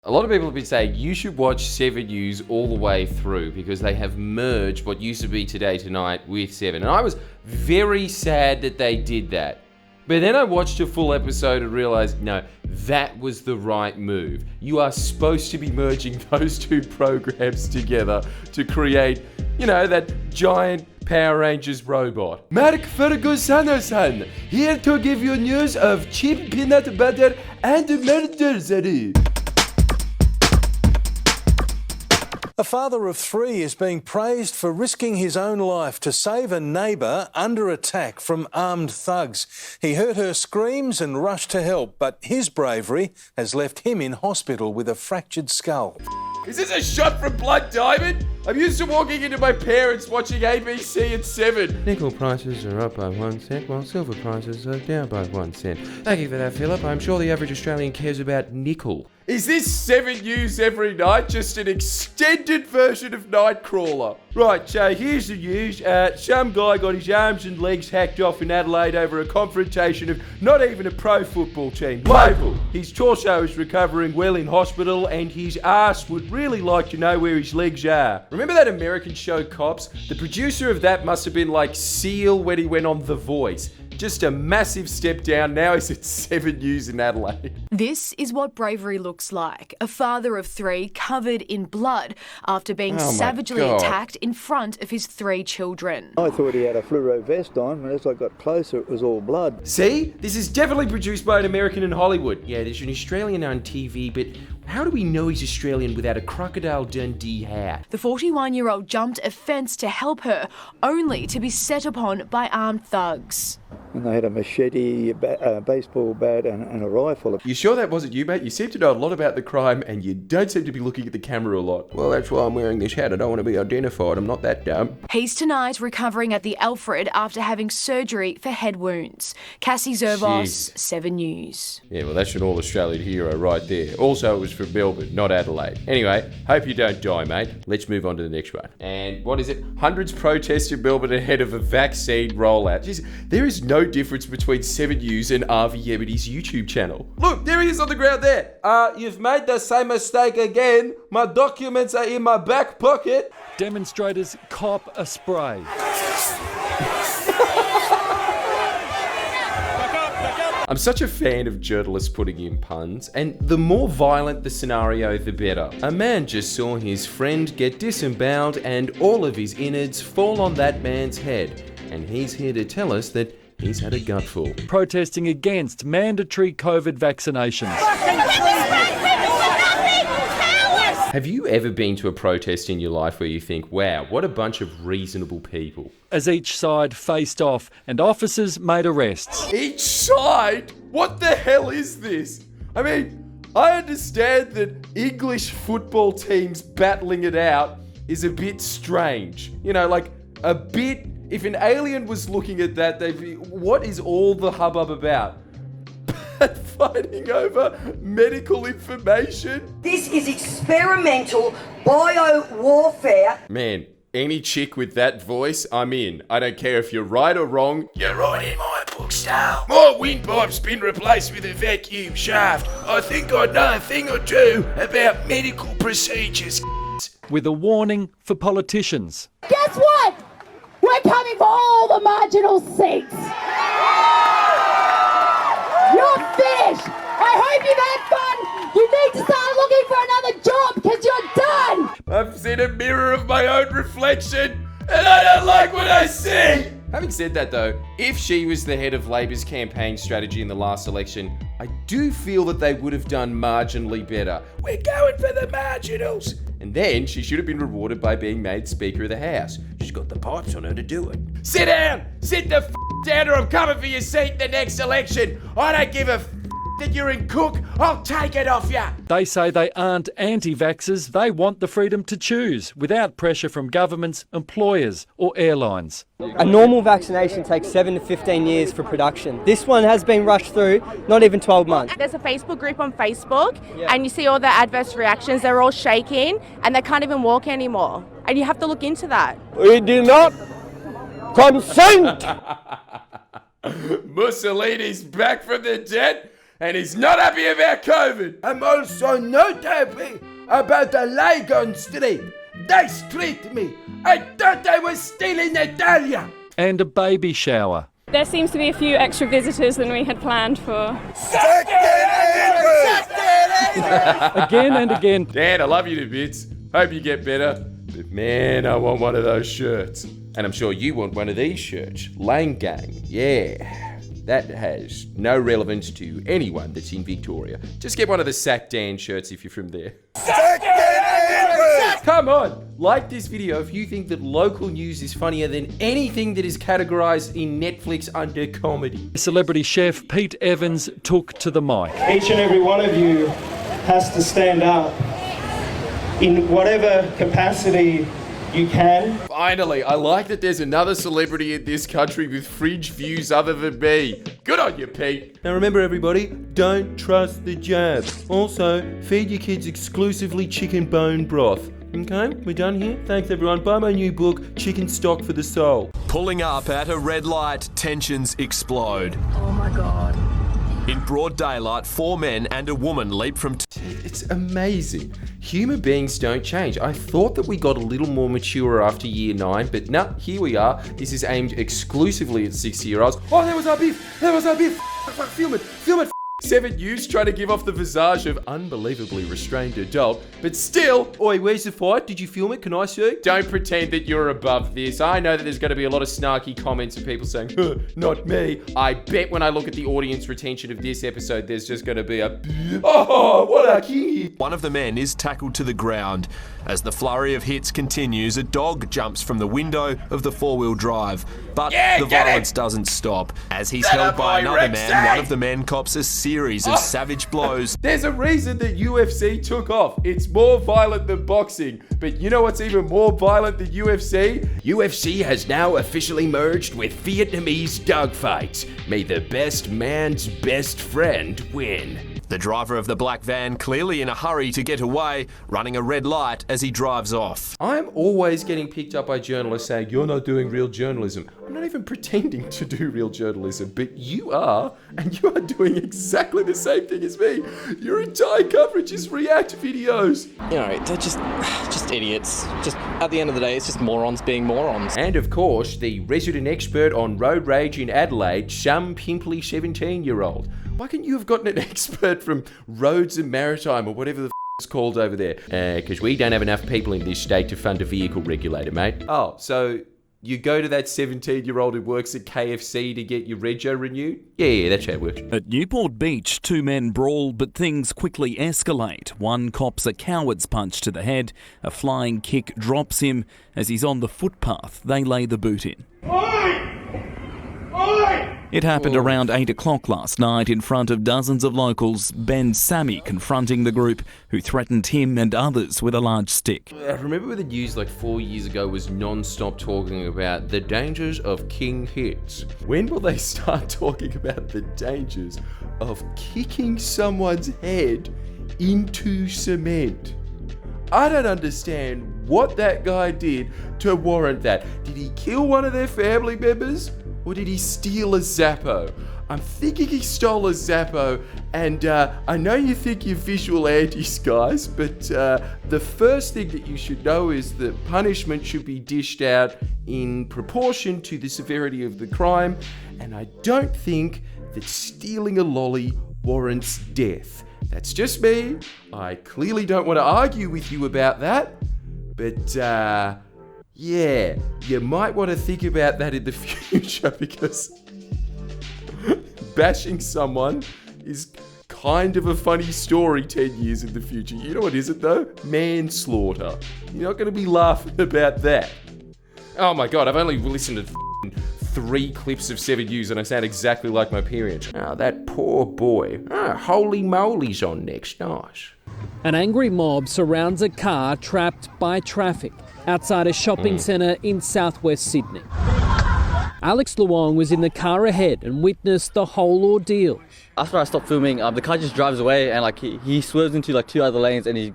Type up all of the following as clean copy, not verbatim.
A lot of people have been saying you should watch 7 News all the way through because they have merged what used to be Today Tonight with 7. And I was very sad that they did that. But then I watched a full episode and realized, no, that was the right move. You are supposed to be merging those two programs together to create, that giant Power Rangers robot. Mark Ferguson here to give you news of cheap peanut butter and murders. A father of 3 is being praised for risking his own life to save a neighbour under attack from armed thugs. He heard her screams and rushed to help, but his bravery has left him in hospital with a fractured skull. Is this a shot from Blood Diamond? I'm used to walking into my parents watching ABC at 7. Nickel prices are up by 1 cent, while silver prices are down by 1 cent. Thank you for that, Philip. I'm sure the average Australian cares about nickel. Is this 7 News every night just an extended version of Nightcrawler? Right, so here's the news. Some guy got his arms and legs hacked off in Adelaide over a confrontation of not even a pro football team. Local. His torso is recovering well in hospital and his ass would really like to know where his legs are. Remember that American show Cops? The producer of that must have been like Seal when he went on The Voice. Just a massive step down. Now he's at 7 News in Adelaide. This is what bravery looks like. A father of 3 covered in blood after being savagely attacked in front of his 3 children. I thought he had a fluoro vest on, but as I got closer, it was all blood. See? This is definitely produced by an American in Hollywood. Yeah, there's an Australian on TV, but how do we know he's Australian without a Crocodile Dundee hat? The 41-year-old jumped a fence to help her, only to be set upon by armed thugs. And they had a machete, a baseball bat and a rifle. You sure that wasn't you, mate? You seem to know a lot about the crime and you don't seem to be looking at the camera a lot. Well, that's why I'm wearing this hat. I don't want to be identified. I'm not that dumb. He's tonight recovering at the Alfred after having surgery for head wounds. Cassie Zervos, 7 News. Yeah, well, that's an all-Australian hero right there. Also, it was from Melbourne, not Adelaide. Anyway, hope you don't die, mate. Let's move on to the next one. And what is it? Hundreds protest in Melbourne ahead of a vaccine rollout. Jeez, there is no difference between 7 News and Avi Yemity's YouTube channel. Look, there he is on the ground there. You've made the same mistake again. My documents are in my back pocket. Demonstrators cop a spray. I'm such a fan of journalists putting in puns, and the more violent the scenario, the better. A man just saw his friend get disemboweled and all of his innards fall on that man's head. And he's here to tell us that he's had a gutful. Protesting against mandatory COVID vaccinations. Have you ever been to a protest in your life where you think, wow, what a bunch of reasonable people? As each side faced off and officers made arrests. Each side? What the hell is this? I mean, I understand that English football teams battling it out is a bit strange. Like a bit. If an alien was looking at that, they'd be, what is all the hubbub about? Fighting over medical information? This is experimental bio-warfare. Man, any chick with that voice, I'm in. I don't care if you're right or wrong. You're right in my book, Sal. My windpipe's been replaced with a vacuum shaft. I think I know a thing or two about medical procedures. With a warning for politicians. Guess what? We're coming for all the marginal seats. You're finished. I hope you've had fun. You need to start looking for another job because you're done. I've seen a mirror of my own reflection and I don't like what I see. Having said that though, if she was the head of Labor's campaign strategy in the last election, I do feel that they would have done marginally better. We're going for the marginals. And then she should have been rewarded by being made Speaker of the House. She's got the pipes on her to do it. Sit down! Sit the down or I'm coming for your seat in the next election. I don't give a that you're in Cook. I'll take it off ya. They say they aren't anti-vaxxers. They want the freedom to choose without pressure from governments, employers or airlines. A normal vaccination takes 7 to 15 years for production. This one has been rushed through, not even 12 months. There's a Facebook group on Facebook and you see all the adverse reactions. They're all shaking and they can't even walk anymore. And you have to look into that. We do not consent. Mussolini's back from the dead? and he's not happy about COVID. I'm also not happy about the Lygon Street. They streaked me. I thought I was still in Italia. And a baby shower. There seems to be a few extra visitors than we had planned for. Again and again. Dan, I love you to bits. Hope you get better. But man, I want one of those shirts. And I'm sure you want one of these shirts. Lane Gang, yeah. That has no relevance to anyone that's in Victoria. Just get one of the Sack Dan shirts if you're from there. Come on, like this video if you think that local news is funnier than anything that is categorised in Netflix under comedy. Celebrity chef Pete Evans took to the mic. Each and every one of you has to stand up in whatever capacity you can. Finally, I like that there's another celebrity in this country with fringe views other than me. Good on you, Pete. Now remember everybody, don't trust the jab. Also, feed your kids exclusively chicken bone broth. Okay, we're done here. Thanks everyone. Buy my new book, Chicken Stock for the Soul. Pulling up at a red light, tensions explode. Oh my God. In broad daylight, 4 men and a woman leap from... It's amazing. Human beings don't change. I thought that we got a little more mature after year 9, but no, here we are. This is aimed exclusively at 60-year-olds. Oh, there was our beef. There was our beef. Film it. Film it. 7 News trying to give off the visage of unbelievably restrained adult, but still, oi, where's the fight? Did you film it? Can I see? Don't pretend that you're above this. I know that there's going to be a lot of snarky comments of people saying, huh, not me. I bet when I look at the audience retention of this episode, there's just going to be a, oh, what a kid. One of the men is tackled to the ground. As the flurry of hits continues, a dog jumps from the window of the 4-wheel drive. But the violence doesn't stop. As he's held by another man, one of the men cops a series of savage blows. There's a reason that UFC took off. It's more violent than boxing. But you know what's even more violent than UFC? UFC has now officially merged with Vietnamese dogfights. May the best man's best friend win. The driver of the black van, clearly in a hurry to get away, running a red light as he drives off. I'm always getting picked up by journalists saying, you're not doing real journalism. I'm not even pretending to do real journalism, but you are, and you are doing exactly the same thing as me. Your entire coverage is react videos. You know, they're just idiots. Just, at the end of the day, it's just morons being morons. And of course, the resident expert on road rage in Adelaide, some pimply 17-year-old. Why couldn't you have gotten an expert from Roads and Maritime or whatever the it's called over there? Because we don't have enough people in this state to fund a vehicle regulator, mate. Oh, so you go to that 17-year-old who works at KFC to get your rego renewed? Yeah, that's how it works. At Newport Beach, 2 men brawl, but things quickly escalate. One cops a coward's punch to the head. A flying kick drops him. As he's on the footpath, they lay the boot in. It happened around 8 o'clock last night in front of dozens of locals, Ben Sammy confronting the group who threatened him and others with a large stick. I remember when the news like 4 years ago was non-stop talking about the dangers of king hits. When will they start talking about the dangers of kicking someone's head into cement? I don't understand what that guy did to warrant that. Did he kill one of their family members? Or did he steal a Zappo? I'm thinking he stole a Zappo, and I know you think you're visual antis, guys, but the first thing that you should know is that punishment should be dished out in proportion to the severity of the crime, and I don't think that stealing a lolly warrants death. That's just me. I clearly don't want to argue with you about that, but yeah, you might want to think about that in the future because bashing someone is kind of a funny story 10 years in the future. You know what isn't though? Manslaughter. You're not going to be laughing about that. Oh my God, I've only listened to 3 clips of 7 News and I sound exactly like my parents. Oh, that poor boy. Holy moly's on next. Nice. An angry mob surrounds a car trapped by traffic outside a shopping centre in southwest Sydney. Alex Luong was in the car ahead and witnessed the whole ordeal. After I stopped filming, the car just drives away and he swerves into 2 other lanes and he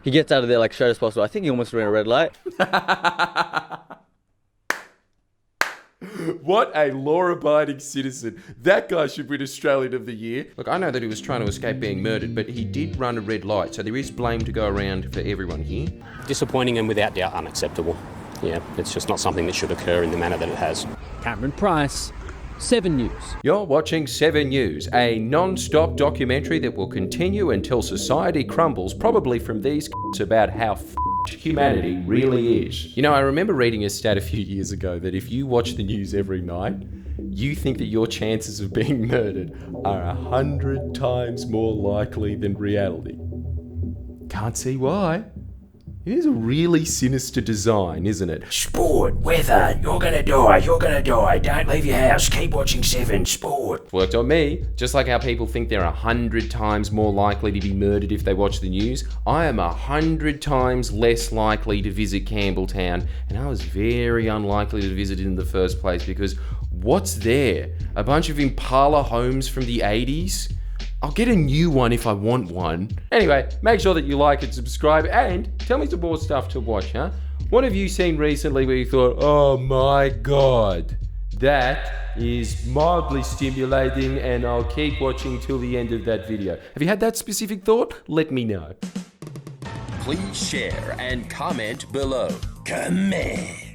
gets out of there straight as possible. I think he almost ran a red light. What a law-abiding citizen. That guy should win Australian of the Year. Look, I know that he was trying to escape being murdered, but he did run a red light, so there is blame to go around for everyone here. Disappointing and without doubt unacceptable. Yeah, it's just not something that should occur in the manner that it has. Cameron Price, 7 News. You're watching 7 News, a non-stop documentary that will continue until society crumbles, probably from these about how humanity really is. You know, I remember reading a stat a few years ago that if you watch the news every night, you think that your chances of being murdered are 100 times more likely than reality. Can't see why. It is a really sinister design, isn't it? Sport, weather, you're gonna die, don't leave your house, keep watching 7 Sport. Worked on me. Just like how people think they're 100 times more likely to be murdered if they watch the news, I am 100 times less likely to visit Campbelltown, and I was very unlikely to visit it in the first place because what's there? A bunch of Impala homes from the 80s? I'll get a new one if I want one. Anyway, make sure that you like and subscribe, and tell me some more stuff to watch, huh? What have you seen recently where you thought, oh my God, that is mildly stimulating and I'll keep watching till the end of that video? Have you had that specific thought? Let me know. Please share and comment below. Comment.